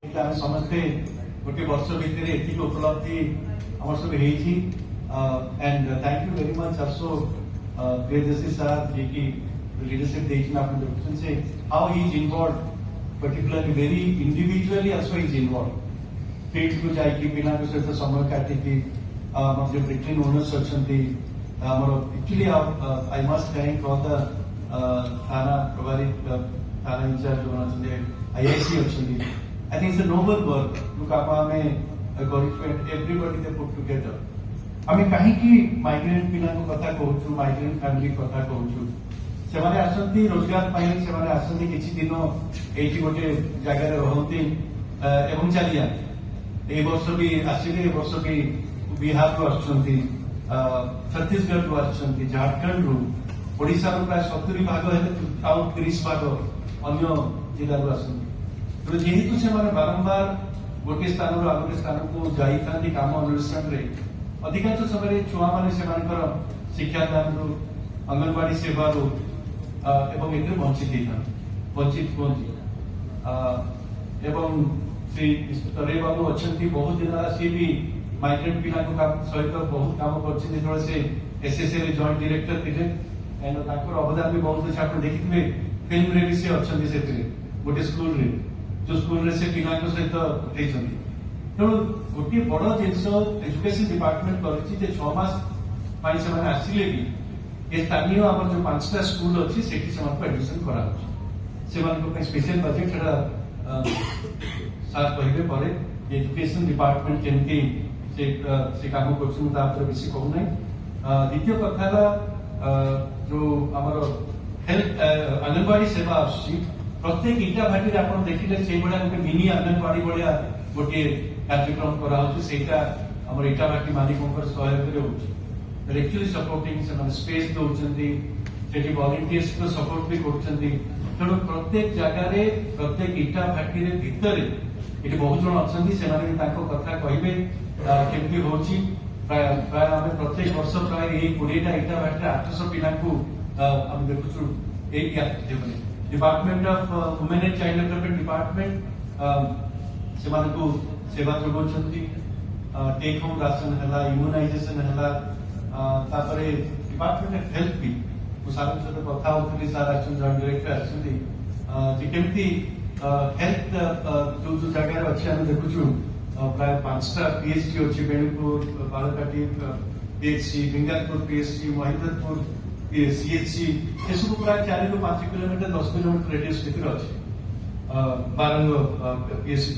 आम समस्ते गोटे वर्ष भितर ये उपलब्धि आम सब and thank you very much also Priyadarshi sir ji की लीडरशिप देखते से how he is involve particularly very individually also is involve field को जाकि पिला सहित समय काटिकी जो ब्रिकलिन ओनर्स अच्छा actually I must thank all the थाना प्रभारी थाना इंचार्ज जो अच्छे IIC अच्छा I think it's a noble work. Look, I encouragement everybody they put together. आमे कहीं की माइग्रेंट पिला को कथा कहूँ माइग्रेंट फैमिली कथा कहूँ से माने आसंती रोजगार पाई से माने आसंती किछि दिन एठी गोटे जगह रहंती एवं चलिया ए वर्ष भी आसिले ए वर्ष भी बिहार रो आछंती छत्तीसगढ़ रो आछंती झारखंड रो ओडिसा रो प्राय 70 भाग हेते आउट 30 भाग अन्य जिल्ला रो आछंती तो जेहेतु से माने बारंबार गोटे स्थान रो आगोटे स्थान को जाई थांती काम अनुष्ठान रे अधिकांश समय छुआ माने से मानकर शिक्षादान रो अंगनवाड़ी सेवा रो एवं एते वंचित होती एवं श्री तरे बाबू अच्छी बहुत दिन सी भी माइग्रेंट पिला सहित बहुत काम कर से SSA रे जॉइंट डायरेक्टर थे एंड अवदान भी बहुत अच्छे आप देखिए फिल्म रे भी से अच्छा गोटे स्कूल रे जो स्कूल रे से पिला सहित उठे तेणु गोटे बड़ जिनस एजुकेशन डिपार्टमेंट कर 6 मास से आसिले भी ये स्थानीय आम जो 5टा स्कूल अच्छी से एडमिशन करा स्पेशल बजेट सार कहे पर एजुकेशन डिपार्टमेंट केमती से काम कर बेसी कहूना द्वितीय कथा जो आम हेल्थ अंगनवाड़ी सेवा आस प्रत्येक इटा भाटी आप देखिले से भाया गोटे मिनी अंगनवाड़ी भाया गोटे कार्यक्रम कराम इटा भाटी मालिकों सहयोग एक्चुअली सपोर्टिंग से स्पेस दौरान वॉलंटियर्स सपोर्ट भी कर प्रत्येक जगार प्रत्येक इटा भाटी भितर ये बहुत जन अच्छा कथा कहे केमती हो प्राय आम प्रत्येक वर्ष प्राय 20टा इटा भाटी 800 पिला देखु department of women and child development department से सेवा जोगाउछंती टेक होम राशन है इम्यूनाइजेशन है डिपार्टमेंट ऑफ हेल्थ भी सार सहित कथा होती सार जॉइंट डायरेक्टर आमती हेल्थ जो जो जगार अच्छे आम देखु प्राय 5टा PHC अच्छी बेणुपुर बालकाटी PHC बिंगारपुर PHC महिंदरपुर CHC ये सब प्राय 4 ରୁ 5 किलोमीटर 10 किलोमीटर रेडियस भितर अच्छे बारंग PHC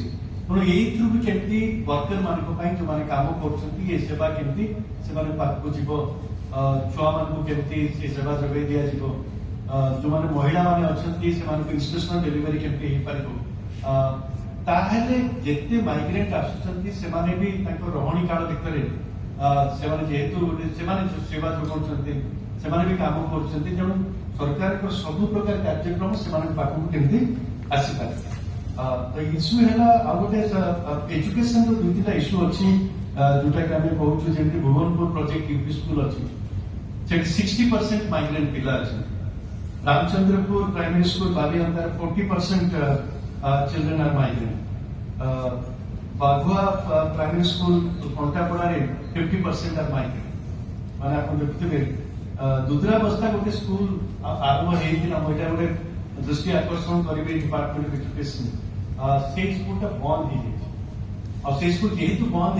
तेणु यही थ्रु भी केमती वर्कर मान जो मैंने काम कर सेवा केमती से पाक जीव छुआ मान केमती सेवा जगह दि जो मैंने महिला मैंने अच्छा से इंस्टीट्यूशनल डिलीवरी केमती हो पार ताहले जेते माइग्रेंट आसुचंती सेमाने भी ताको रहणी काल भितर सेमाने जेहेतु सेमाने सेवा जोगाउछंती सेमाने भी काम करछंती जण सरकार को सब प्रकार कार्यक्रम सेमाने पाखु केमती आसी पारे तो इश्यू है आ गोटे एजुकेशन रो दुईटा इश्यू अच्छी जोटा कि आम कहूँ जमी भुवनपुर प्रोजेक्ट यूपी स्कूल अच्छी 60% माइग्रेंट पिला अच्छे Ramchandrapur primary school Baliandar 40% children are migrant Baghua primary school Kantapada 50% are migrant माने आप देखुए दुधरा बस्ता गोटे स्कूल आरंभ होता गोटे दृष्टि आकर्षण करेंगे डिपार्टमेंट ऑफ एजुकेशन से स्कूल बंद हो स्कूल जेहेतु बंद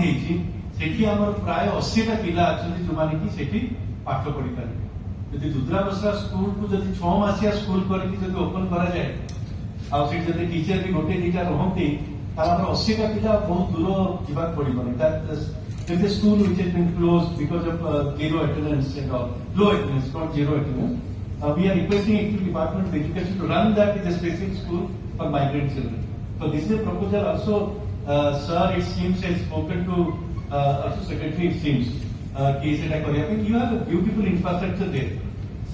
हो प्राय 80टा पिला अच्छा जो मैंने कि पाठ पढ़ी पारे यदि दुधरा बस्ता स्कूल को जब 6 मासिया स्कूल करके ओपन करा जाए जब टीचर भी गोटे 2टा रहती 80टा पिला बहुत दूर जावा पड़े school which has been closed because of zero attendance and all low attendance not zero attendance we are requesting actually Department of Education to run that as a specific school for migrant children so this is a proposal also sir it seems has spoken to also secretary it seems कि सेटा करिया पे you have a beautiful infrastructure there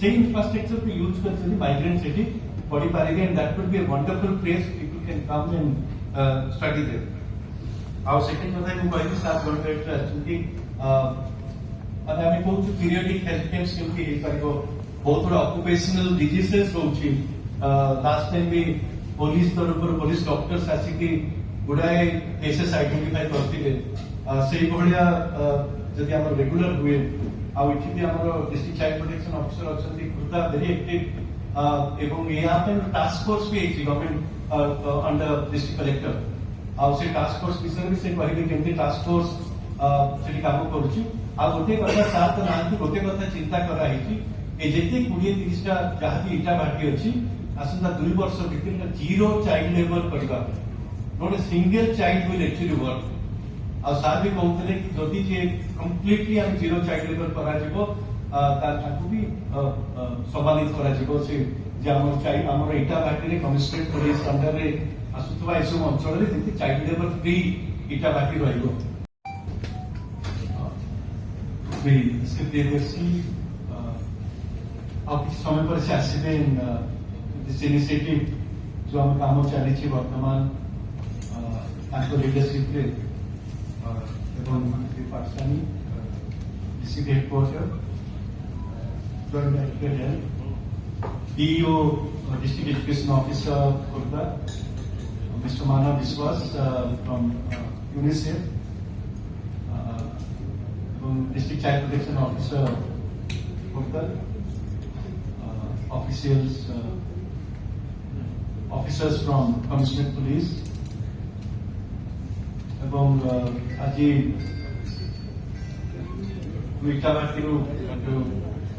same infrastructure to use कर migrant city पढ़ी पारे and that would be a wonderful place people can come and study there our second कथा ମୁଁ କହିବି staff coordinator ଆଛନ୍ତି ମାନେ ଆମେ କହୁଛୁ periodic health camps କେମିତି ହେଇପାରିବ ବହୁତ ଗୁଡ଼ା occupational diseases ରହୁଛି last time ବି पुलिस तरफ पुलिस डॉक्टर्स आसिकी गुड़ाए केसेस आइडेंटिफाई करते से भाया जदि आम रेगुलर हुए आठी भी आम डिस्ट्रिक्ट चाइल्ड प्रोटेक्शन ऑफिसर अच्छा खुर्दा वेरी एक्टिव एवं यहाँ टास्क फोर्स भी गवर्नमेंट अंडर डिस्ट्रिक्ट कलेक्टर से टास्क फोर्स विषय भी से कहले केमती टास्क फोर्स से काम करुच्ची गोटे कथा सार तो ना गोटे कथा चिंता कराई जिते 20-30टा जहाँ भी इटा भाटी अच्छी आसंता 2 वर्ष भितर जीरो चाइल्ड लेबर करवा not a single child will actually work आ सार भी कहते कि जदि जे कंप्लीटली हम जीरो चाइल्ड लेबर करा भी सम्मानित करा से आम इटा भाटी कमिशनरेट पुलिस अंडर में आसुवा एसब अंचल में चाइल्ड लेबर फ्री इटा भाटी रही किसी समय पर से आसवे इनिशिएटिव जो आम काम चली वर्तमान leadership Patasani district headquarter joint director health DEO district education officer Khurda mister Manav Biswas from UNICEF district child protection officer Khurda officers from Commissioner Police এবং আজি ইটাভাটির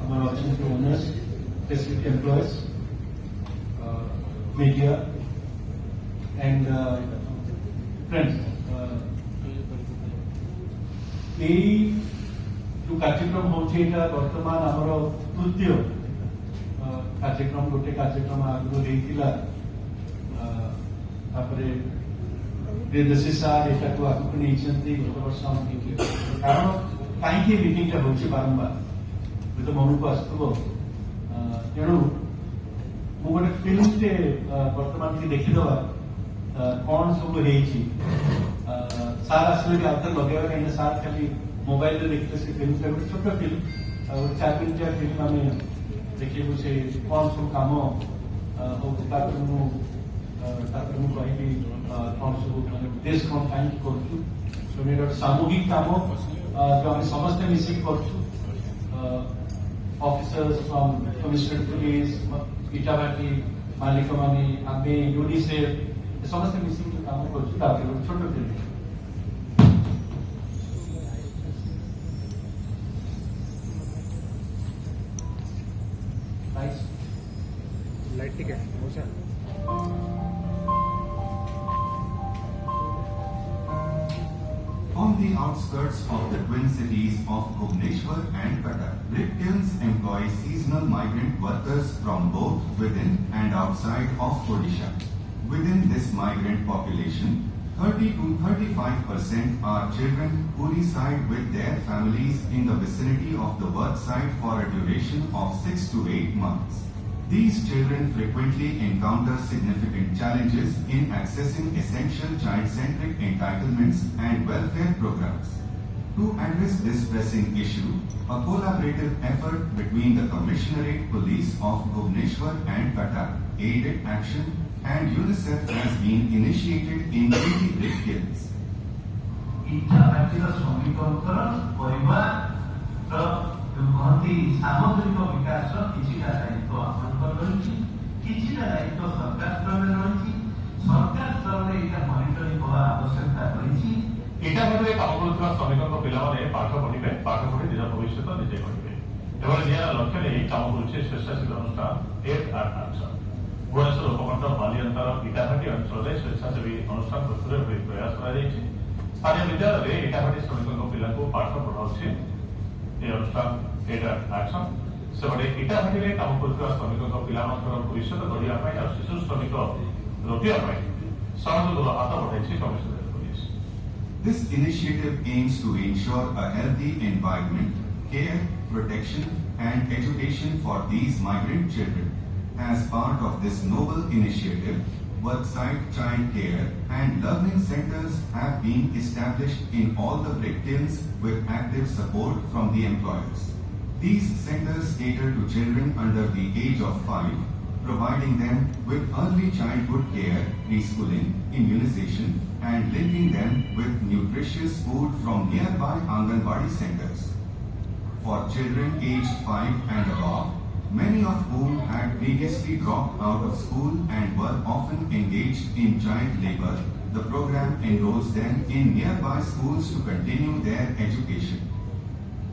আমার অচিন্ত owners facility employees media and friends এই जो कार्यक्रम होचे बर्तमान आमर तृतीय कार्यक्रम गोटे कार्यक्रम आगु होता प्रियदर्शी सार यहाँ को आगे नहीं गत वर्ष कारण कहीं मीटिंग हो बारंबार हूँ तो मन को आसव तेणु गोटे फिल्म टे बर्तमान देखीदे कौन सब सार आसले भी आउे लगे कहीं सार खाली मोबाइल देखते से फिल्म गोटे छोट फिल्म 4 मिनिटिया फिल्म आम देखू से कौन सब कम हो कहि कौन सब देश कौन कहीं करूँ सामूहिक काम जो आम समस्ते मिसिक ऑफिसर्स फ्रॉम कमिश्नरेट पुलिस इटाभाटी मालिक माने आमे यूनिसेफ समस्ते मिसिक जो काम करूँ छोट फिल्म लाइट ठीक है On the outskirts of the twin cities of Bhubaneswar and Cuttack, Brick employ seasonal migrant workers from both within and outside of Odisha. Within this migrant population, 30 to 35% are children who reside with their families in the vicinity of the work site for a duration of 6 to 8 months. These children frequently encounter significant challenges in accessing essential child-centric entitlements and welfare programs. To address this pressing issue, a collaborative effort between the Commissionerate Police of Bhubaneswar and Cuttack, Aided Action and UNICEF has been initiated in 80 brick kilns. कहती सामग्रिक विकास किसीटा दायित्व आपंकर रही किसीटा दायित्व सरकार स्तर में रही सरकार स्तर में यहाँ मनिटरिंग होगा आवश्यकता रही इटा भाटी काम करुवा श्रमिकों पिलाने पाठ पढ़े पाठ पढ़ी निज भविष्य निजे करेंगे एवं यहाँ लक्ष्य नहीं काम करुचे स्वेच्छासेवी अनुष्ठान एड आर्ट एक्शन भुवनेश्वर उपखंड बालियंतर इटाभाटी अंचल में स्वेच्छासेवी अनुष्ठान प्रस्तुत प्रयास स्थानीय विद्यालय इटाभाटी श्रमिकों पिला पाठ पढ़ाऊे अनुष्ठान एड एक्शन से इटाभाटी में काम करुवा श्रमिकों पिला भविष्य गढ़ा शिशु श्रमिक रोकने सहयोग हाथ बढ़ाई commissionerate police. This initiative aims to ensure a healthy environment, care, protection and education for these migrant children. As part of this noble initiative, worksite child care and learning centers have been established in all the brick kilns with active support from the employers. These centers cater to children under the age of 5, providing them with early childhood care, preschooling, immunization, and linking them with nutritious food from nearby Anganwadi centers. For children aged 5 and above, many of whom had previously dropped out of school and were often engaged in child labor, the program enrolls them in nearby schools to continue their education.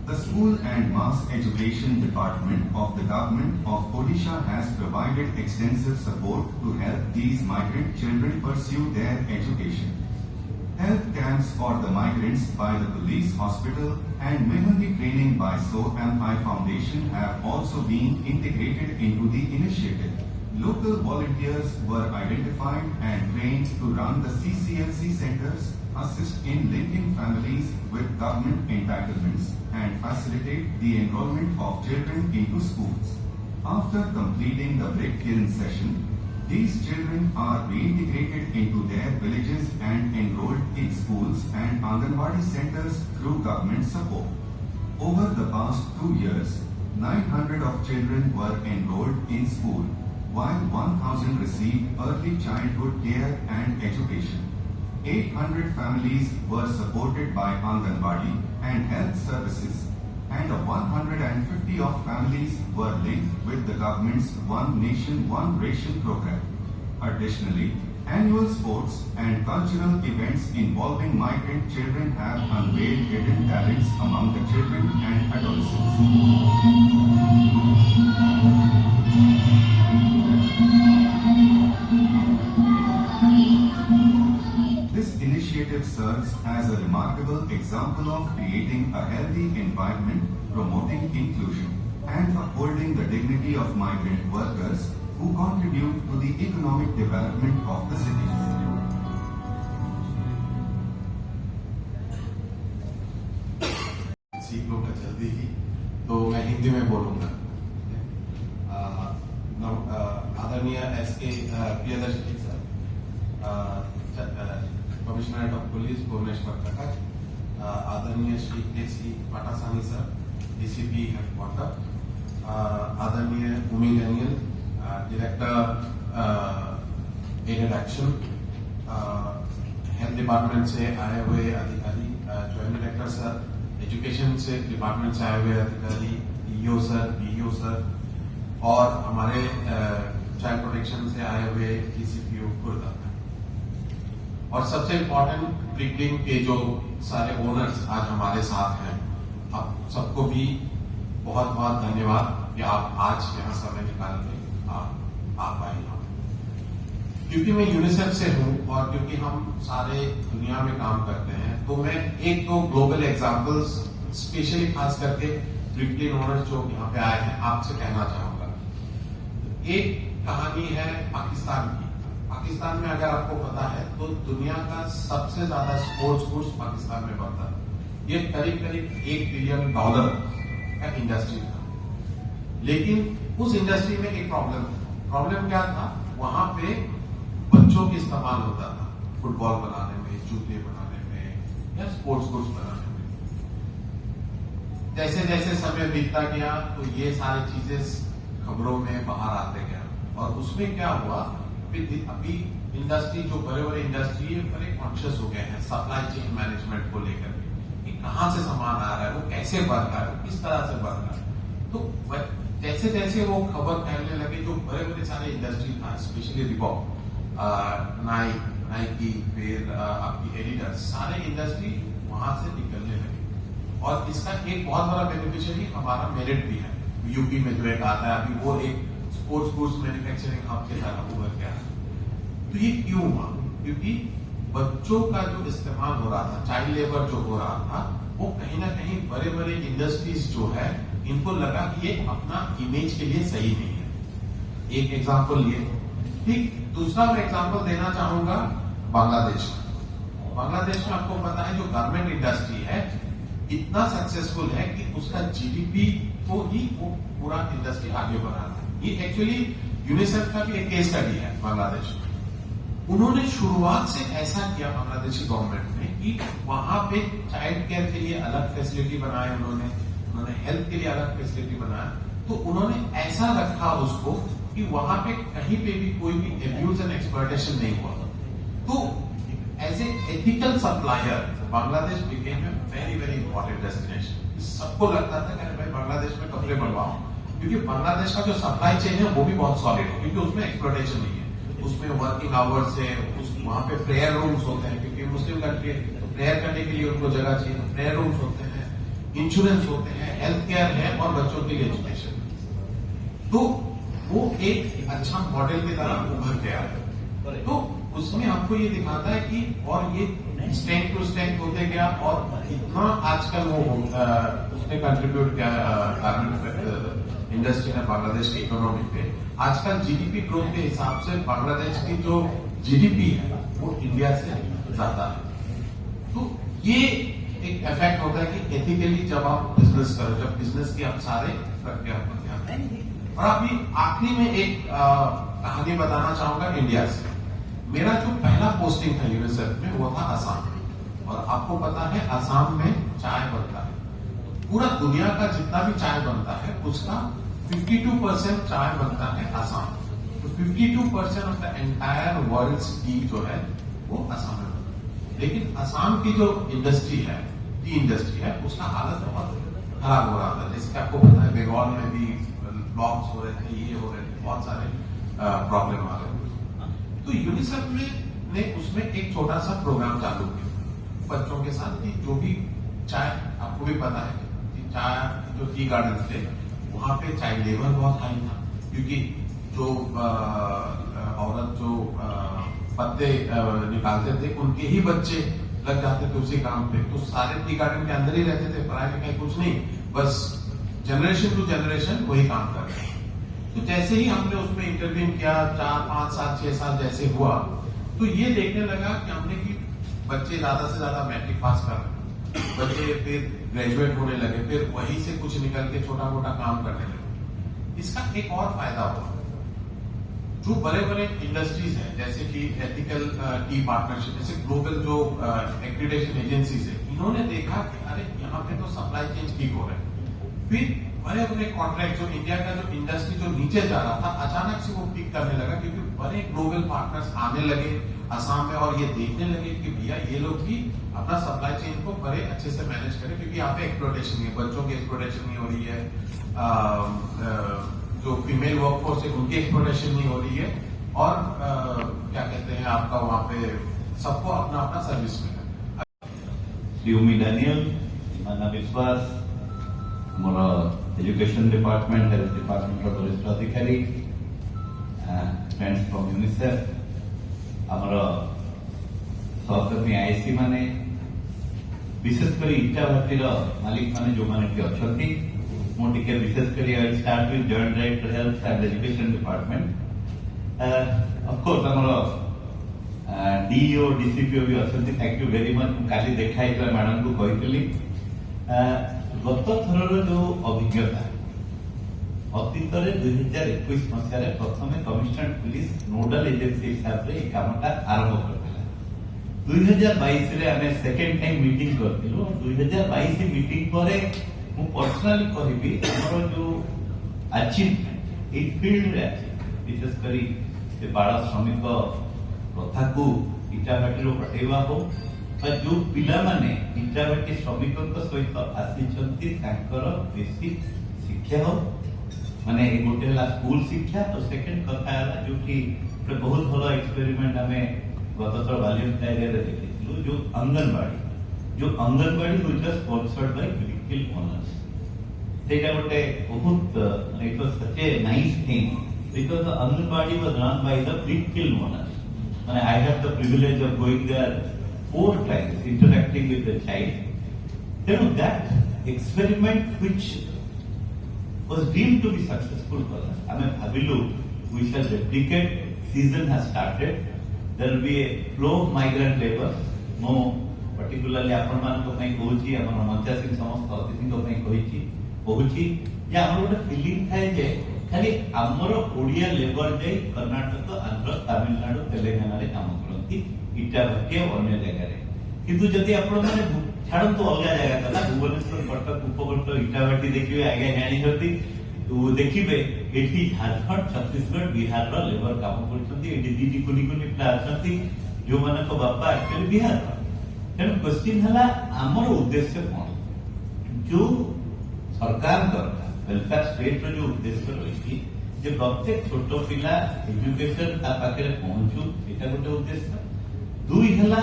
The School and Mass Education Department of the Government of Odisha has provided extensive support to help these migrant children pursue their education. Health camps for the migrants by the police hospital and Mehandi training by SOMI Foundation have also been integrated into the initiative. Local volunteers were identified and trained to run the CCLC centers, assist in linking families with government entitlements, and facilitate the enrollment of children into schools. After completing the brick kiln session, these children are reintegrated into their villages and enrolled in schools and Anganwadi centers through government support. Over the past 2 years, 900 of children were enrolled in school, while 1,000 received early childhood care and education. 800 families were supported by Anganwadi and health services, and 150 of families were linked with the government's One Nation, One Ration program. Additionally, annual sports and cultural events involving migrant children have unveiled hidden talents among the children and adolescents. This initiative serves as a remarkable example of creating a healthy environment, promoting inclusion, and upholding the dignity of migrant workers who contribute to the economic development of the city. सीख लूंगा जल्दी ही, तो मैं हिंदी में बोलूंगा। आदरणीय SK Priyadarshi sir, commissionerate of police Bhubaneswar Prakash, आदरणीय Shri K C. Patasani sir, DCP headquarter, आदरणीय Umi Daniel, director aided action, health department से आए हुए अधिकारी, जॉइंट डायरेक्टर सर, एजुकेशन से डिपार्टमेंट से आए हुए अधिकारी, ईओ सर, बीईओ सर, और हमारे चाइल्ड प्रोटेक्शन से आए हुए डीसीपीओ खुर्दा, और सबसे इम्पोर्टेंट प्रीक्लिन के जो सारे ओनर्स आज हमारे साथ हैं, आप सबको भी बहुत बहुत धन्यवाद कि आप आज यहाँ समय निकाल के आप आए यहाँ। क्योंकि मैं यूनिसेफ से हूँ और क्योंकि हम सारे दुनिया में काम करते हैं, तो मैं एक दो ग्लोबल एग्जांपल्स स्पेशली खास करके प्रीक्लिन ओनर्स जो यहाँ पे आए हैं आपसे कहना चाहूंगा। एक कहानी है पाकिस्तान की। पाकिस्तान में अगर आपको पता है तो दुनिया का सबसे ज्यादा स्पोर्ट्स गुड्स पाकिस्तान में बनता है। ये करीब करीब $1 बिलियन का इंडस्ट्री था, लेकिन उस इंडस्ट्री में एक प्रॉब्लम क्या था, वहां पे बच्चों की इस्तेमाल होता था फुटबॉल बनाने में, जूते बनाने में या स्पोर्ट्स गुड्स बनाने में। जैसे जैसे समय बीतता गया तो ये सारी चीजें खबरों में बाहर आते गया, और उसमें क्या हुआ, अभी इंडस्ट्री जो बड़े बड़े इंडस्ट्री है बड़े कॉन्शियस हो गए हैं सप्लाई चेन मैनेजमेंट को लेकर कि कहां से सामान आ रहा है, वो कैसे बढ़ रहा है, किस तरह से बढ़ रहा है। तो जैसे जैसे वो खबर फैलने लगे, जो बड़े बड़े सारे इंडस्ट्री था, स्पेशली रिबॉक, नाइकी, फिर आपकी एडिडास, सारे इंडस्ट्री वहां से निकलने लगे। और इसका एक बहुत बड़ा बेनिफिशियरी हमारा मेरिट भी है, यूपी में जो एक आता है, अभी वो एक स्पोर्ट्स गुड्स मैन्युफैक्चरिंग हब के तरह उभर गया है। तो ये क्यों हुआ, क्योंकि बच्चों का जो इस्तेमाल हो रहा था, चाइल्ड लेबर जो हो रहा था, वो कहीं ना कहीं बड़े बड़े इंडस्ट्रीज जो है इनको लगा कि ये अपना इमेज के लिए सही नहीं है। एक एग्जांपल ये। ठीक, दूसरा मैं एग्जांपल देना चाहूंगा बांग्लादेश का। बांग्लादेश में आपको पता है जो गारमेंट इंडस्ट्री है इतना सक्सेसफुल है कि उसका जीडीपी को ही वो पूरा इंडस्ट्री आगे बढ़ा रहा है। ये एक्चुअली यूनिसेफ का भी एक केस स्टडी है बांग्लादेश में। उन्होंने शुरुआत से ऐसा किया बांग्लादेशी गवर्नमेंट ने कि वहां पे चाइल्ड केयर के लिए अलग फैसिलिटी बनाए, उन्होंने हेल्थ के लिए अलग फैसिलिटी बनाया। तो उन्होंने ऐसा रखा उसको कि वहां पे कहीं पे भी कोई भी एब्यूज एंड एक्सप्लॉयटेशन नहीं हुआ। तो as a ethical supplier Bangladesh became a very important destination. सबको लगता था कि अरे भाई बांग्लादेश में कपड़े बनवाओ, क्योंकि बांग्लादेश का जो सप्लाई चेन है वो भी बहुत सॉलिड है, क्योंकि उसमें एक्सप्लॉयटेशन नहीं है, उसमें वर्किंग आवर्स है, वहाँ पे प्रेयर रूम्स होते हैं, क्योंकि मुस्लिम कंट्री तो प्रेयर करने के लिए उनको जगह चाहिए, प्रेयर रूम्स होते हैं, इंश्योरेंस होते हैं, हेल्थ केयर है और बच्चों के लिए एजुकेशन। तो वो एक अच्छा मॉडल की तरह उभर के आया। तो उसमें आपको ये दिखाता है कि और ये स्ट्रेंथ टू स्ट्रेंथ होते गया और इतना आजकल वो उसने कंट्रीब्यूट किया गारमेंट इंडस्ट्री ने बांग्लादेश की इकोनॉमी पे। आजकल जीडीपी ग्रोथ के हिसाब से बांग्लादेश की जो जीडीपी है वो इंडिया से ज्यादा है। तो ये एक इफेक्ट होता है कि एथिकली जब आप बिजनेस करो, जब बिजनेस की आप सारे प्रक्रिया पर ध्यान दें। और अभी आखिरी में एक कहानी बताना चाहूंगा इंडिया से। मेरा जो पहला पोस्टिंग था यूनिसेफ में वो था असम में, और आपको पता है असम में चाय बनता है। पूरा दुनिया का जितना भी चाय बनता है उसका 52% चाय बनता है असम। तो 52% of the entire world T जो है वो असम में बनता है। लेकिन असम की जो इंडस्ट्री है, टी इंडस्ट्री है, उसका हालत बहुत खराब हो रहा था। जैसे कि आपको पता है बंगाल में भी ब्लॉक्स हो रहे थे, ये हो रहे थे, बहुत सारे प्रॉब्लम आ रहे थे। तो यूनिसेफ ने उसमें एक छोटा सा प्रोग्राम चालू किया बच्चों के साथ कि जो भी चाय, आपको भी पता है कि चाय जो टी गार्डन थे वहां पे चाइल्ड लेबर बहुत हाई था, क्योंकि जो औरत जो पत्ते निकालते थे उनके ही बच्चे लग जाते थे उसी काम पे। तो सारे टी गार्डन के अंदर ही रहते थे, पढ़ाई लिखाई कुछ नहीं, बस जनरेशन टू जनरेशन वही काम कर रहे थे। तो जैसे ही हमने उसमें इंटरव्यू किया, 4, 5 साल 6 साल जैसे हुआ, तो ये देखने लगा कि हमने कि बच्चे ज्यादा से ज्यादा मैट्रिक पास कर रहे, बच्चे फिर ग्रेजुएट होने लगे, फिर वहीं से कुछ निकल के छोटा मोटा काम करने लगे। इसका एक और फायदा हुआ, जो बड़े बड़े इंडस्ट्रीज हैं जैसे कि एथिकल टी पार्टनरशिप, जैसे ग्लोबल जो एक्रीडेशन एजेंसीज है, इन्होंने देखा कि अरे यहाँ पे तो सप्लाई चेन ठीक हो रहे हैं। फिर बड़े बड़े कॉन्ट्रैक्ट जो इंडिया का जो इंडस्ट्री जो नीचे जा रहा था अचानक से वो पिक करने लगा, क्योंकि बड़े ग्लोबल पार्टनर्स आने लगे असम में और ये देखने लगे कि भैया ये लोग भी अपना सप्लाई चेन को बड़े अच्छे से मैनेज करें, क्योंकि यहाँ पे एक्सप्लॉयटेशन नहीं है, बच्चों की एक्सप्लॉयटेशन नहीं हो रही है, जो फीमेल वर्कफोर्स है उनकी एक्सप्लॉयटेशन नहीं हो रही है, और क्या कहते हैं आपका वहां पे सबको अपना अपना सर्विस मिले। श्रीउमी डैनियल, माना विश्वास, more education department, health department वरिष्ठ अधिकारी, फ्रेंड्स फ्रॉम यूनिसेफ, आमर सहकर्मी आईसी माने, विशेषकर इटा भाटीर मालिक माने जो माने अच्छा, मुझे विशेषकर I start with joint director health and education department. Of course आमर डीओ डीसीपीओ भी अच्छा, थैंक यू वेरी मच। काली देखा मैडम को कही गत थर जो अभिज्ञता अतीत 2021 मसीह प्रथम कमिशनरेट पुलिस नोडल एजेंसी हिसाब से कामटा आरंभ करथिला। 2022 रे आमे सेकेंड टाइम मीटिंग करथिलु। 2022 मीटिंग परे मु पर्सनली कहबी हमर जो अचीवमेंट ए फील्ड रे विशेष करी से बाल श्रमिक प्रथा को इटाभाटी हटेवा हो, जो पिला माने इटाभाटी श्रमिकों सहित आसी बेसिक शिक्षा हो, माने गोटे स्कूल शिक्षा, तो सेकेंड कथा जो कि बहुत भल एक्सपेरिमेंट आम गत थर बालियंता एरिया देखी, जो anganwadi which was sponsored by brickfield owners. सेटा गोटे बहुत it was such a nice thing because the anganwadi was run by the brickfield owners. माने I have the privilege of going there 4 times interacting with the child. Then that experiment which was deemed to be successful for us, I mean, Bhavilu, we shall replicate. Season has started. There will be a flow of migrant labor. No, particularly आपण मान को नहीं कहूची, आपण मंचा सिंह समस्त अतिथि को नहीं कहूची, कहूची या हमर गोटे फीलिंग थाए जे खाली हमर ओडिया लेबर जे कर्नाटक, आंध्र, तमिलनाडु, तेलंगाना रे काम करती इटाभाटी और अन्य जगह रे, किंतु जदि आपण माने छाड़न तो अलग जगह था भुवनेश्वर, कटक, उपकंठ, इटाभाटी देखिए आगे जानी होती तो देखिए एटी झारखंड, छत्तीसगढ़, बिहार रो लेबर काम करछंती। एटी दीदी कुनी कुनी पिला अछंती जो मान बापा एक्चुअली बिहार तेणु क्वेश्चन है आमर उद्देश्य कौन जो सरकार वेलफेयर स्टेट रो जो उद्देश्य रही जे प्रत्येक छोट पिला एजुकेशन ता पाखे पहुंचू एटा गोटे उद्देश्य दुई है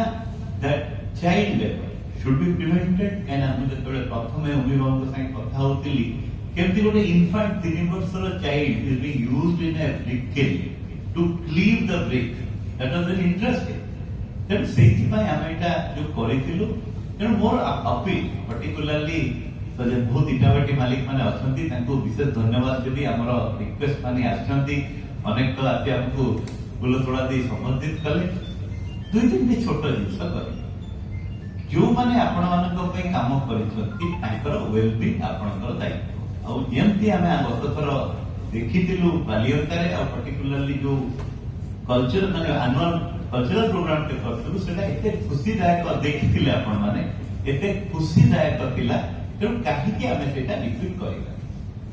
that child labour should be prevented and हम जब प्रथम अभिभावक संगे कथा होती केमती गोटे इनफैंट 3 वर्षर child is being used in a brick kiln to cleave the brick that was very interesting तेणु से आम यहाँ जो करूँ तेणु मोर अपील पर्टिकुलाली तो जे बहुत इटाभाटी मालिक मैंने अच्छा विशेष धन्यवाद देवी आम रिक्वेस्ट मानी अनेक तो आज आमको फूल तोड़ा दे संबंधित कले दुई तीन छोट जिनस कर जो मैंने आपण मान काम कर वेलबिंग आपणकर दायित्व आमती आम गत थर देखी बालियंता पर्टिकुलाली जो कल्चर माने एनुअल कल्चरल प्रोग्राम टे करथु सेटा एते खुशीदायक देखिथिले आपण माने एते खुशीदायक थिला तेणु काहीकि आमे सेटा रिपीट करिला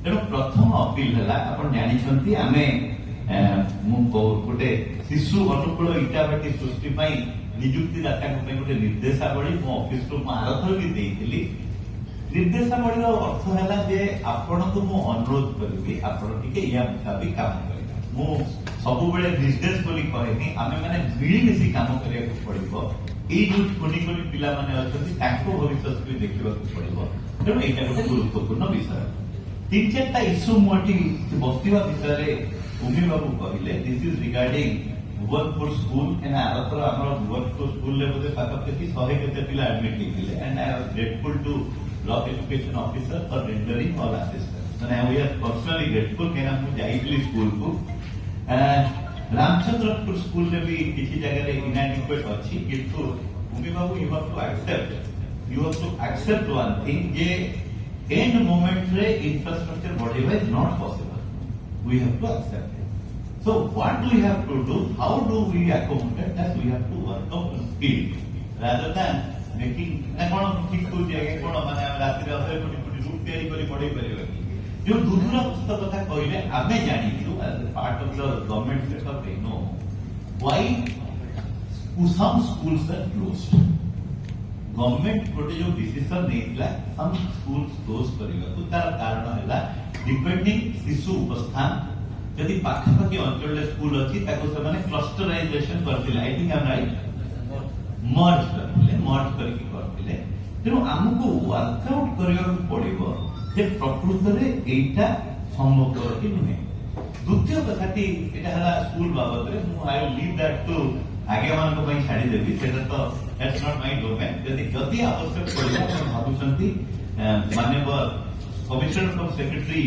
तेणु प्रथम अपील हला आपण जानि छंती आमे मु गोटे शिशु अनुकूल इटाभाटी सृष्टि पई नियुक्ति दाता को गोटे निर्देशावली मो ऑफिस रो आरथर भी देइथिली निर्देशावली रो अर्थ हला जे आपण को मु अनुरोध करबी आपण टिके या मुताबिक काम करिबा मु सब बेले बिजनेस बोली कहेनी आमे माने मिलिमिशि काम करिया को पड़िबो ए जो कोनी कोनी पिला माने अछथि ताको भविष्य भी देखिबा को पड़िबो तेणु एटा गोटे गुरुत्वपूर्ण विषय तीन चारटा इश्यू मोटी बस्तिवा विषय उमी बाबू कहले this is regarding Bhubanpur school and आरथर हमर भुवनपुर स्कूल ले बोले पाखापाखि 100 केते पिला एडमिट हेतिले and I am grateful to block education officer for rendering all assistance माने वी आर पर्सनली ग्रेटफुल केना मु जाइली स्कूल को रामचंद्रपुर स्कूल में भी किसी जगह रे इनएडिक्वेट अच्छी किंतु भूमि बाबू you have to accept one thing जे एंड मोमेंट रे इंफ्रास्ट्रक्चर बढ़ेबा is not possible we have to accept it so what do we have to do how do we accommodate that we have to work on speed rather than making ना कोन ठीक को जागे कोन माने रात्रि रे असे कोटी रूट तैयारी करी पड़े परिबा जो दूसरा पुस्तक कथा कहले आमे जानिलु as a part of the government sector they know why some schools are closed government गोटे जो डिसीजन नेइला सम स्कूल्स क्लोज करिला तो तार कारण हैला डिपेंडिंग शिशु उपस्थान यदि पाखापाखि अंचल स्कूल अछि ताको से माने क्लस्टराइजेशन करथिले I think I am right merge करके करथिले तेणु हमको वर्कआउट करिया पड़िबो जे प्रकृत में एटा संभव कि नुहे द्वितीय कथाटी एटा हला स्कूल बाबत रे मु I will leave that to आगे मान को पई छाड़ी देबी सेटा तो दैट्स नॉट माय डोमेन जदि आवश्यक पड़िला हम भाबुछंती माननीय commissioner from secretary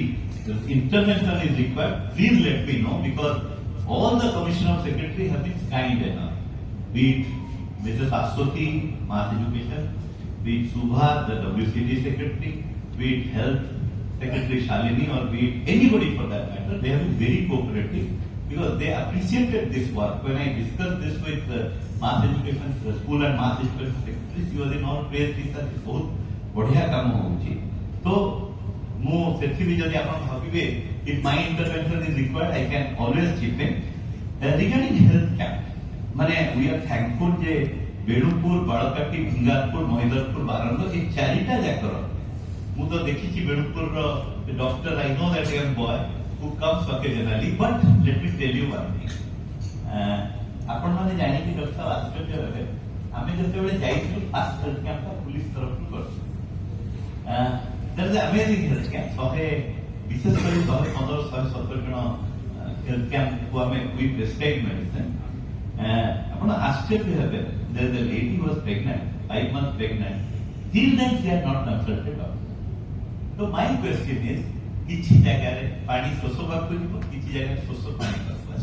international is required please let me know because all the commissioner secretary have been kind enough be Mrs आशोती mass education be Subha the WCD सेक्रेटरी be it health secretary Shalini or be it anybody for that matter, they have been very cooperative because they appreciated this work. When I discussed this with mass education school and mass education secretary, she was in all praise that बहुत बढ़िया काम होउची तो मु सेठी भी जदि आपण भाबिबे if my intervention is required I can always chip in regarding health camp माने we are thankful जे बेणुपुर बाळकाटी भिंगारपुर महिदरपुर बारंग ए चारिटा जाकर मु तो देखी Benupur doctor I know that young boy who comes occasionally but let me tell you one thing आपण माने जानि कि डॉक्टर आश्चर्य हेबे आमे जते बेले जाइछु फास्ट हेल्थ कैंप पुलिस तरफ टू कर that is amazing health camp सहे विशेष करी 115-117 जन हेल्थ कैंप को आमे वी प्रेस्क्राइब मेडिसिन आपण आश्चर्य हेबे there the lady was pregnant 5 months pregnant till then she had not consulted doctor तो माय क्वेश्चन इज किछि जगह रे पानी शोष बाकु जीव किछि जगह शोष पानी बाकु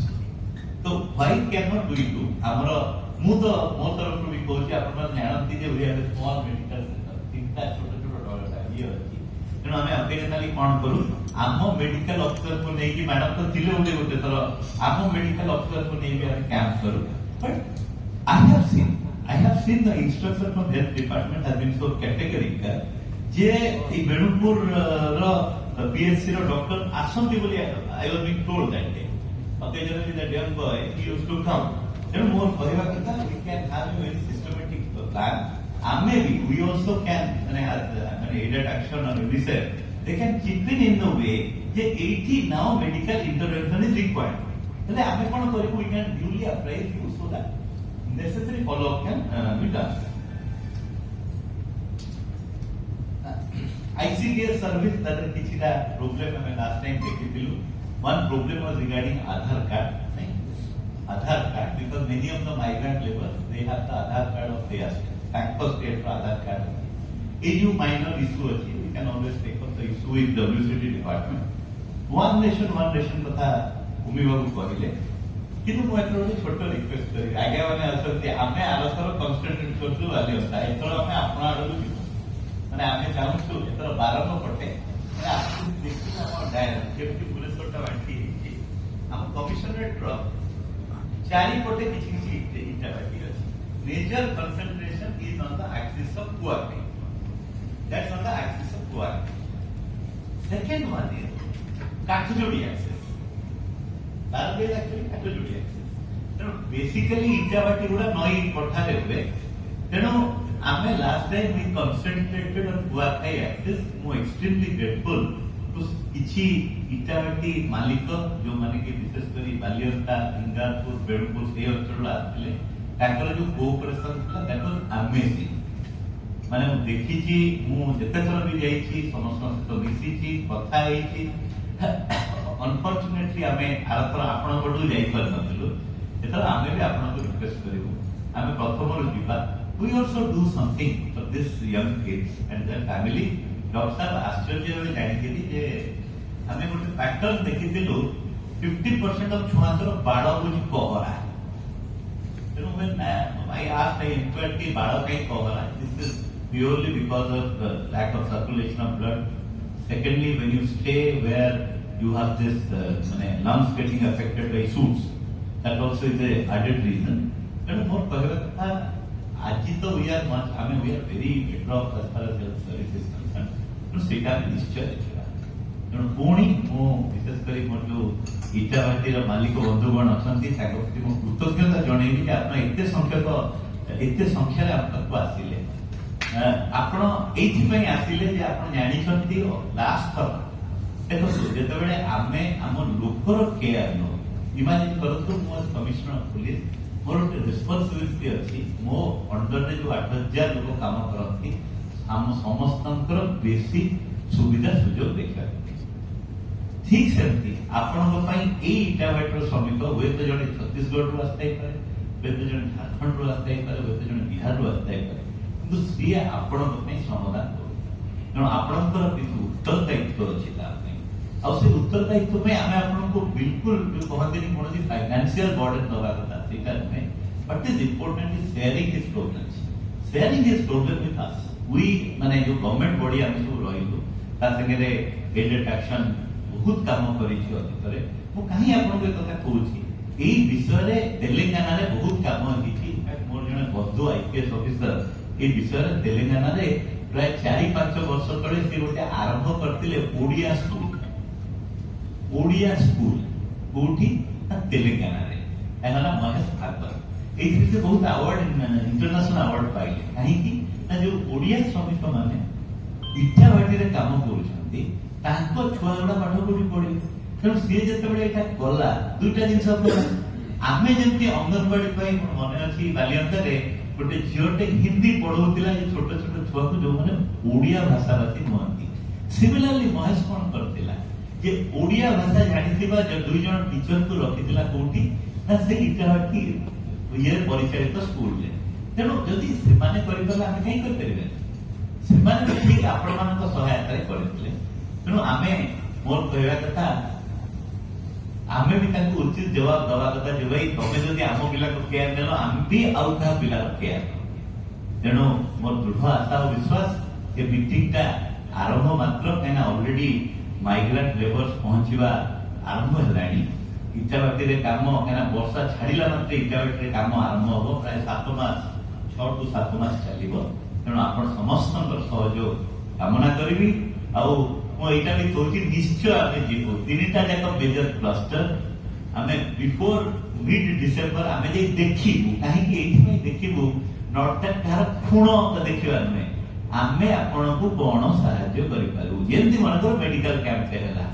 तो why can not do it हमरो मु तो मो तरफ भी कहछि आपण जानती जे we have a small medical centre तीनटा छोट छोट डॉक्टर ये अछि तेणु आम अकेजनली कौन करूँ आम मेडिकल अफिसर को लेकिन मैडम तो थिले बोले गोटे थर आम मेडिकल अफिसर को लेकिन कैंप करूँ but I have seen the instruction from health department has been so categorical जे बेणुपुर पीएचसी डॉक्टर आसती बोली I was being told that they occasionally that young boy he used to come ତେଣୁ ମୋର କହିବା କଥା we can have a very systematic plan. ଆମେ ବି we also can ମାନେ aided action or UNICEF they can chip in the way ଯେ ଏଇଠି now medical intervention is required. ହେଲେ ଆମେ କଣ କରିବୁ we can duly apprise you so that necessary follow up can be done. ICDS service that किछिटा problem हमें last time देखिथिलु. One problem was regarding Aadhaar card. Aadhaar card because many of the migrant laborers they have the Aadhaar card of their state. Thankful state for Aadhaar card. A new minor issue अछि. We can always take up the issue with WCT department. One nation କଥା ଭୂମି ବାବୁ କହିଲେ କିନ୍ତୁ ମୁଁ ଏଥର ଗୋଟେ ଛୋଟ request କରିବି ଆଜ୍ଞା ମାନେ ଅଛନ୍ତି ଆମେ ଆରଥର କନସେନ୍ଟ୍ରେଟ୍ କରୁଛୁ ବାଲିଅନ୍ତା ଏଥର ଆମେ ଆପଣ ଆଡକୁ ଯିବୁ ମାନେ ଆମେ ଚାହୁଁଛୁ ଏଥର ବାରଙ୍ଗ ପଟେ ମାନେ ଆପଣ ଦେଖିଲେ ଆମ ଯେମିତି ଭୁବନେଶ୍ୱରଟା ବାଣ୍ଟି ହେଇଛି ଆମ କମିଶନରେଟ୍ର ଚାରିପଟେ କିଛି କିଛି ଇଟା ବାକି ଅଛି major concentration is on the axis of Kuapi that's on the axis of Kuapi second one is Kathajodi access ତାର ଆକ୍ଚୁଆଲି କାଠଯୋଡି ଆକ୍ସେସ୍ ତେଣୁ ବେସିକାଲି ଇଟା ବାଟି ଗୁଡା ନଈ ପଠାରେ ହୁଏ ତେଣୁ ଆମେ last time we concentrated on Kuakhai access ମୁଁ ଏକ୍ସଟ୍ରିମଲି ଗ୍ରେଟଫୁଲ୍ ଟୁ କିଛି ଇଟା ବାଟି ମାଲିକ ଯୋଉମାନେ କି ବିଶେଷ କରି ବାଲିଅନ୍ତା ଇଙ୍ଗାରପୁର ବେଣୁପୁର ସେଇ ଅଞ୍ଚଳରୁ ଆସିଥିଲେ ତାଙ୍କର ଯୋଉ କୋଅପରେସନ ଥିଲା ଦ୍ୟାଟ୍ ୱାଜ୍ ଆମେଜିଂ ମାନେ ମୁଁ ଦେଖିଛି ମୁଁ ଯେତେଥର ବି ଯାଇଛି ସମସ୍ତଙ୍କ ସହିତ ମିଶିଛି କଥା ହେଇଛି ଅନଫର୍ଚୁନେଟଲି ଆମେ ଆରଥର ଆପଣଙ୍କ ପଟକୁ ଯାଇପାରିନଥିଲୁ ଏଥର ଆମେ ବି ଆପଣଙ୍କୁ ରିକ୍ୱେଷ୍ଟ କରିବୁ ଆମେ ପ୍ରଥମରୁ ଯିବା we also do something for this young kids and their family doctor ସାହେବ ଆଶ୍ଚର୍ଯ୍ୟ ଭାବେ ଜାଣିଥିଲି ଯେ ଆମେ ଗୋଟେ ପ୍ୟାଟର୍ନ ଦେଖିଥିଲୁ 50% ଅଫ୍ ଛୁଆଙ୍କର ବାଳ ବୁଝି ପହରା ତେଣୁ when I asked I inquired କି ବାଳ କାହିଁ ପହରା this is purely because of the lack of circulation of blood. Secondly, when you stay where you have this lungs getting affected by soot, that also is a added reason. Then more कहवा था आज तो we are very better off as far as health service is concerned. तो सेटा भी निश्चय देखा. तेणु पुणी मो विशेष करी मोर जो इटा भाटीर मालिक बंधुगण अछंती ताको मो कृतज्ञता जणेबी कि आपण एते संख्या रे आपको आसिले ଆପଣ ଏଇଥିପାଇଁ ଆସିଲେ ଯେ ଆପଣ ଜାଣିଛନ୍ତି ଲାଷ୍ଟ ଥର ଦେଖନ୍ତୁ ଯେତେବେଳେ ଆମେ ଆମ ଲୋକର କେୟାର ନେଉ ଇମାଜିନ କରନ୍ତୁ ମୁଁ କମିଶନର ଅଫ ପୋଲିସ ମୋର ଗୋଟେ ରେସ୍ପନ୍ସିବିଲିଟି ଅଛି ମୋ ଅଣ୍ଡରରେ ଯୋଉ 8000 ଲୋକ କାମ କରନ୍ତି ଆମ ସମସ୍ତଙ୍କର ବେଶୀ ସୁବିଧା ସୁଯୋଗ ଦେଖିବାକୁ ଠିକ ସେମିତି ଆପଣଙ୍କ ପାଇଁ ଏଇ ଇଟାଭାଟିର ଶ୍ରମିକ ହୁଏତ ଜଣେ ଛତିଶଗଡ଼ରୁ ଆସିଥାଇପାରେ ହୁଏତ ଜଣେ ଝାଡ଼ଖଣ୍ଡରୁ ଆସିଥାଇପାରେ ହୁଏତ ଜଣେ ବିହାରରୁ ଆସିଥାଇପାରେ ସିଏ ଆପଣଙ୍କ ପାଇଁ ସମାଧାନ କରୁ ତେଣୁ ଆପଣଙ୍କର କିଛି ଉତ୍ତରଦାୟିତ୍ୱ ଅଛି ତା ପାଇଁ ଆଉ ସେ ଉତ୍ତରଦାୟିତ୍ୱ ପାଇଁ ଆମେ ଆପଣଙ୍କୁ ବିଲକୁଲ ଯୋଉ କହନ୍ତିନି କୌଣସି ଫାଇନାନ୍ସିଆଲ ବର୍ଡେନ ଦେବା କଥା ସେଇଟା ନୁହେଁ but is important is sharing his problems sharing his problem with ଆସ୍ ୱି ମାନେ ଯୋଉ ଗଭର୍ଣ୍ଣମେଣ୍ଟ ବଡି ଆମେ ସବୁ ରହିଲୁ ତା ସାଙ୍ଗରେ ଏଡେଡ୍ ଆକ୍ସନ ବହୁତ କାମ କରିଛି ଅତୀତରେ ମୁଁ କାହିଁ ଆପଣଙ୍କୁ ଏ କଥା କହୁଛି ଏଇ ବିଷୟରେ ତେଲେଙ୍ଗାନାରେ ବହୁତ କାମ ହେଇଛି ମୋର ଜଣେ ବନ୍ଧୁ IPS ଅଫିସର ଏ ବିଷୟରେ ତେଲେଙ୍ଗାନାରେ ପ୍ରାୟ 4-5 ବର୍ଷ ତଳେ ସେ ଗୋଟେ ଆରମ୍ଭ କରିଥିଲେ ଓଡିଆ ସ୍କୁଲ କୋଉଠି ତେଲେଙ୍ଗାନାରେ ତାଙ୍କ ନାଁ ମହେଶ ଭାଗର ଏଇଥିରେ ସେ ବହୁତ ଆୱାର୍ଡ ଇଣ୍ଟରନ୍ୟାସନାଲ ଆୱାର୍ଡ ପାଇଲେ କାହିଁକି ନା ଯୋଉ ଓଡିଆ ଶ୍ରମିକ ମାନେ ଇଟା ଭାଟିରେ କାମ କରୁଛନ୍ତି ତାଙ୍କ ଛୁଆ ଗୁଡା ପାଠ କୋଉଠି ପଢିବେ ତେଣୁ ସିଏ ଯେତେବେଳେ ଏଇଟା କଲା ଦୁଇଟା ଜିନିଷ କଲା ଆମେ ଯେମିତି ଅଙ୍ଗନବାଡି ପାଇଁ ମନେ ଅଛି ବାଲିଅନ୍ତାରେ ଗୋଟେ ଝିଅଟେ ହିନ୍ଦୀ ପଢଉଥିଲା ଏ ଛୋଟ ଛୋଟ ଛୁଆକୁ ଯୋଉମାନେ ଓଡିଆ ଭାଷାଭାଷୀ ନୁହନ୍ତି ସିମିଲାରଲି ମହେଶ କଣ କରିଥିଲା ଯେ ଓଡିଆ ଭାଷା ଜାଣିଥିବା ଦୁଇ ଜଣ ଟିଚରକୁ ରଖିଥିଲା କୋଉଠି ନା ସେ ଇଟାଭାଟି ଇଏ ପରିଚାଳିତ ସ୍କୁଲରେ ତେଣୁ ଯଦି ସେମାନେ କରିପାରିଲେ ଆମେ କାହିଁ କରିପାରିବେ ସେମାନେ ଠିକ ଆପଣମାନଙ୍କ ସହାୟତାରେ କରିଥିଲେ ତେଣୁ ଆମେ ମୋର କହିବା କଥା ଆମେ ବି ତାଙ୍କୁ ଉଚିତ ଜବାବ ଦେବା କଥା ଯେ ଭାଇ ତମେ ଯଦି ଆମ ପିଲାକୁ କେୟାର ନେଲ ଆମେ ବି ଆଉ କାହା ପିଲାର କେୟାର ତେଣୁ ମୋର ଦୃଢ ଆଶା ଓ ବିଶ୍ୱାସ ଏ ମିଟିଂଟା ଆରମ୍ଭ ମାତ୍ର କାହିଁକିନା ଅଲରେଡି ମାଇଗ୍ରାଣ୍ଟ ଲେବର୍ସ ପହଞ୍ଚିବା ଆରମ୍ଭ ହେଲାଣି ଇଟାଭାଟିରେ କାମ କାହିଁକିନା ବର୍ଷା ଛାଡିଲା ମାତ୍ରେ ଇଟାଭାଟିରେ କାମ ଆରମ୍ଭ ହବ ପ୍ରାୟ 7 ମାସ 6 ରୁ 7 ମାସ ଚାଲିବ ତେଣୁ ଆପଣ ସମସ୍ତଙ୍କର ସହଯୋଗ କାମନା କରିବି ଆଉ ମୁଁ ଏଇଟା ବି କହୁଛି ନିଶ୍ଚୟ ଆମେ ଯିବୁ 3ଟା ଯାକ ମେଜର କ୍ଲଷ୍ଟର आमे बिफोर मिड डिसेंबर आमे जे देखिबु काहे कि एथि में देखिबु नॉट दैट कार खुण तो देखिबा नै आमे आपण को कोन सहायता करि पारू जेंति मनकर मेडिकल कैंप पे हला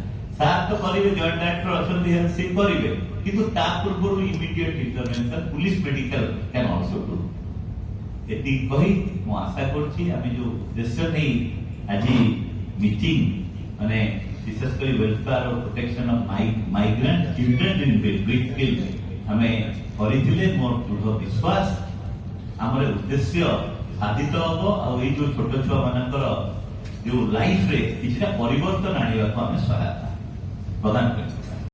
साथ तो करिवे जॉइंट डायरेक्टर अछंती हेल्थ से करिवे किंतु ता पूर्व immediate intervention police medical can also do एति कहि मो आशा करछि आमे जो देश नै आज मीटिंग माने विशेषकर वेलफेयर और protection of migrant children in brickfield हमें करथिले मोर दृढ़ विश्वास हमर उद्देश्य साधित हो और ये जो छोट छुआ मानकर जो लाइफ रे किछटा परिवर्तन आनिबा को हमें सहायता प्रदान कर